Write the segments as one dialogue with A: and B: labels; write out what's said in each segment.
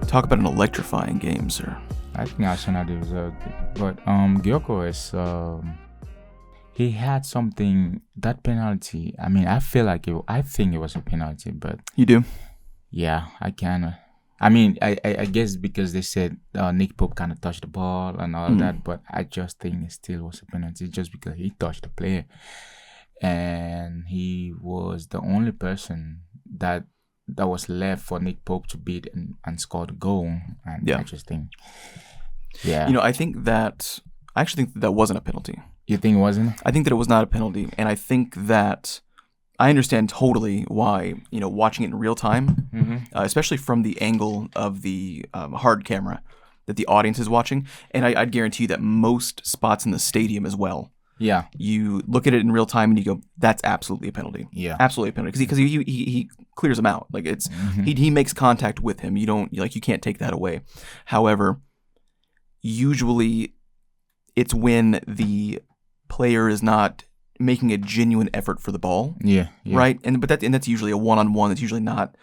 A: Talk about an electrifying game, sir.
B: I think Arsenal deserved it. But Gyökeres, he had something, that penalty. I mean, I think it was a penalty, but
A: You do?
B: yeah, I guess because they said Nick Pope kind of touched the ball and all that, but I just think it still was a penalty just because he touched the player. And he was the only person that was left for Nick Pope to beat and score the goal. And
A: Yeah.
B: I just think, yeah.
A: I actually think that wasn't a penalty.
B: You think it wasn't?
A: I think that it was not a penalty, and I think that I understand totally why, watching it in real time, especially from the angle of the hard camera that the audience is watching, and I'd guarantee you that most spots in the stadium as well,
B: Yeah.
A: you look at it in real time and you go, that's absolutely a penalty.
B: Yeah.
A: Absolutely a penalty. Because he clears him out. Like, it's he makes contact with him. You can't take that away. However, usually it's when the player is not making a genuine effort for the ball.
B: Yeah.
A: Right? And that's usually a one-on-one. It's usually not.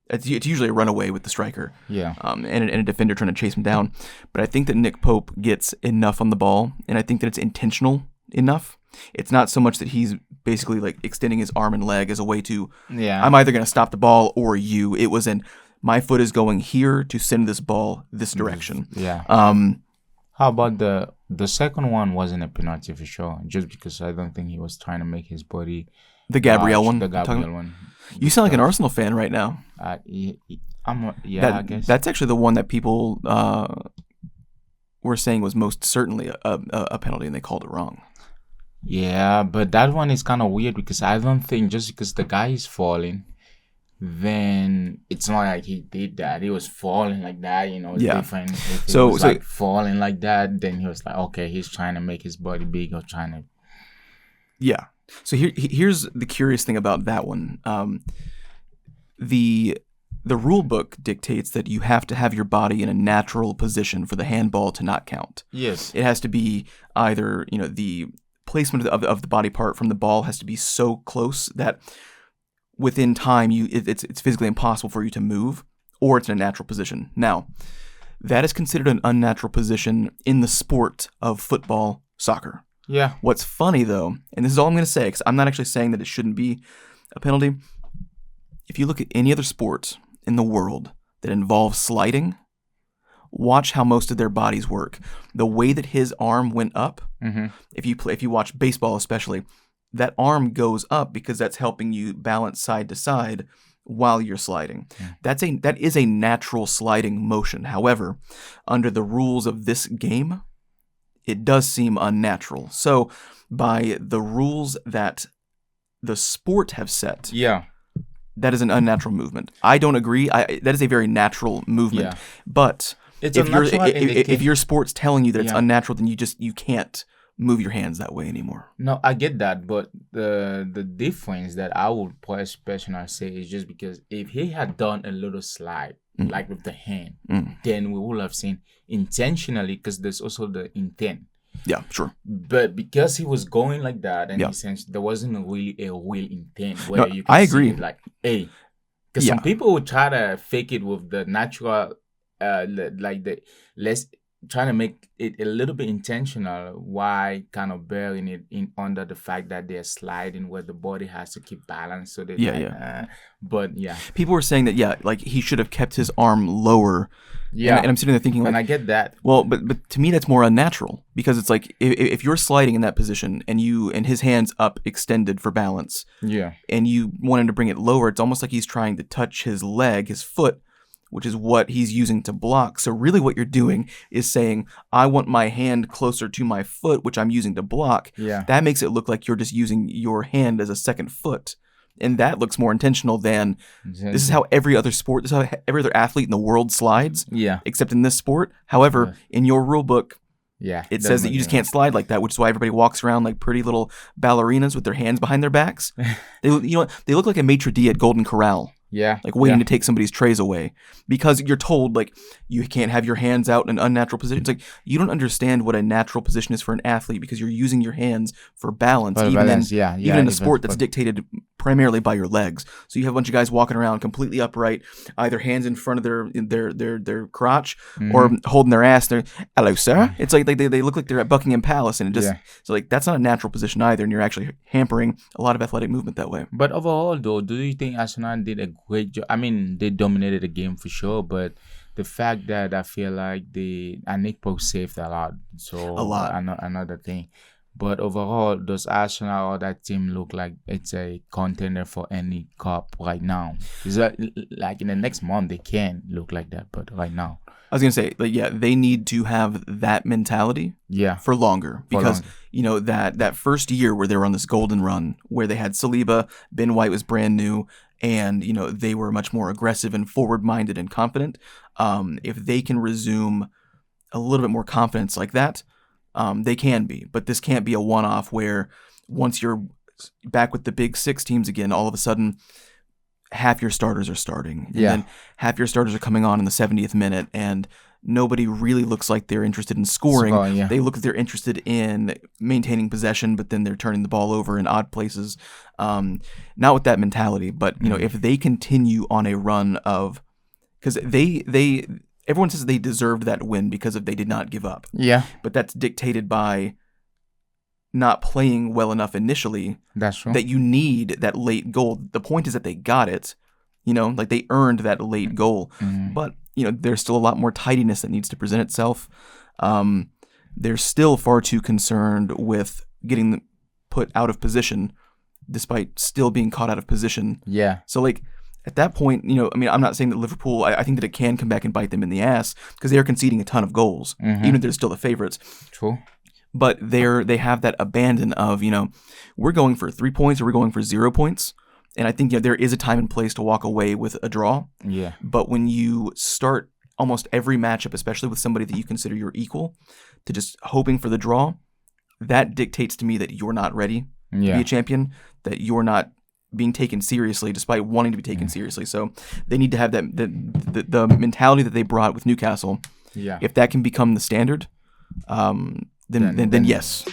A: It's usually a runaway with the striker.
B: Yeah.
A: And a defender trying to chase him down. But I think that Nick Pope gets enough on the ball, and I think that it's intentional enough. It's not so much that he's basically like extending his arm and leg as a way to, I'm either going to stop the ball or you. It was my foot is going here to send this ball this direction.
B: Yeah. How about the second one? Wasn't a penalty for sure, just because I don't think he was trying to make his body.
A: The Gabriel one.
B: The Gabriel one.
A: You sound like an Arsenal fan right now.
B: I guess
A: that's actually the one that people were saying was most certainly a penalty, and they called it wrong.
B: Yeah, but that one is kind of weird because I don't think just because the guy is falling, then it's not like he did that. He was falling like that, It's different. If he was like falling like that, then he was like, okay, he's trying to make his body big or trying to.
A: Yeah. So here's the curious thing about that one. The rule book dictates that you have to have your body in a natural position for the handball to not count.
B: Yes.
A: It has to be either, the placement of the body part from the ball has to be so close that within time it's physically impossible for you to move, or it's in a natural position. Now, that is considered an unnatural position in the sport of football, soccer.
B: Yeah.
A: What's funny, though, and this is all I'm going to say, because I'm not actually saying that it shouldn't be a penalty. If you look at any other sport in the world that involves sliding, watch how most of their bodies work. The way that his arm went up, if you watch baseball especially, that arm goes up because that's helping you balance side to side while you're sliding. That is a natural sliding motion. However, under the rules of this game, it does seem unnatural. So, by the rules that the sport have set, that is an unnatural movement. I don't agree. That is a very natural movement.
B: Yeah.
A: But if your sport's telling you that it's unnatural, then you can't move your hands that way anymore.
B: No, I get that, but the difference that I would personally say is just because if he had done a little slide, like with the hand, then we would have seen intentionally, because there's also the intent.
A: Yeah, sure.
B: But because he was going like that, and essentially there wasn't really a real intent where you can
A: I
B: see
A: agree.
B: it like, hey, because some people would try to fake it with the natural, trying to make it a little bit intentional, why kind of bearing it in under the fact that they're sliding where the body has to keep balance. So they
A: people were saying that like he should have kept his arm lower. Yeah, and I'm sitting there thinking, like,
B: and I get that.
A: Well, but to me that's more unnatural, because it's like if you're sliding in that position and his hands up extended for balance, and you want him to bring it lower, it's almost like he's trying to touch his leg, his foot, which is what he's using to block. So really what you're doing is saying, I want my hand closer to my foot, which I'm using to block.
B: Yeah.
A: That makes it look like you're just using your hand as a second foot. And that looks more intentional than this is how every other athlete in the world slides.
B: Yeah.
A: Except in this sport. However, in your rule book, it says that you just can't slide like that, which is why everybody walks around like pretty little ballerinas with their hands behind their backs. They look like a maitre d' at Golden Corral.
B: Yeah.
A: Like waiting to take somebody's trays away, because you're told like you can't have your hands out in an unnatural position. It's like you don't understand what a natural position is for an athlete, because you're using your hands for balance. Even in a sport that's dictated primarily by your legs. So you have a bunch of guys walking around completely upright, either hands in front of their crotch or holding their ass. They're, hello, sir. It's like they look like they're at Buckingham Palace, and it just so like that's not a natural position either, and you're actually hampering a lot of athletic movement that way.
B: But overall, though, do you think Arsenal did a great job? I mean, they dominated the game for sure, but the fact that I feel like Nick Pope saved a lot. So
A: A lot.
B: Another thing. But overall, does Arsenal or that team look like it's a contender for any cup right now? Is that like in the next month they can look like that, but right now,
A: I was gonna say, like, yeah, they need to have that mentality, for longer, because you know that first year where they were on this golden run, where they had Saliba, Ben White was brand new, and you know they were much more aggressive and forward-minded and confident. If they can resume a little bit more confidence like that. They can be, but this can't be a one-off where once you're back with the big six teams again, all of a sudden half your starters are starting. And then half your starters are coming on in the 70th minute, and nobody really looks like they're interested in scoring. They look like they're interested in maintaining possession, but then they're turning the ball over in odd places. Not with that mentality, but you know, if they continue on a run of, because everyone says they deserved that win because they did not give up.
B: Yeah.
A: But that's dictated by not playing well enough initially.
B: That's true.
A: That you need that late goal. The point is that they got it. You know, like they earned that late goal. But, you know, there's still a lot more tidiness that needs to present itself. They're still far too concerned with getting put out of position despite still being caught out of position.
B: Yeah.
A: So, like, at that point, you know, I mean, I'm not saying that Liverpool, I think that it can come back and bite them in the ass because they are conceding a ton of goals, even if they're still the favorites.
B: True.
A: But they have that abandon of, you know, we're going for 3 points or we're going for 0 points. And I think, you know, there is a time and place to walk away with a draw.
B: Yeah.
A: But when you start almost every matchup, especially with somebody that you consider your equal, to just hoping for the draw, that dictates to me that you're not ready to be a champion, that you're not being taken seriously despite wanting to be taken seriously. So they need to have that the mentality that they brought with Newcastle.
B: Yeah.
A: If that can become the standard, then yes.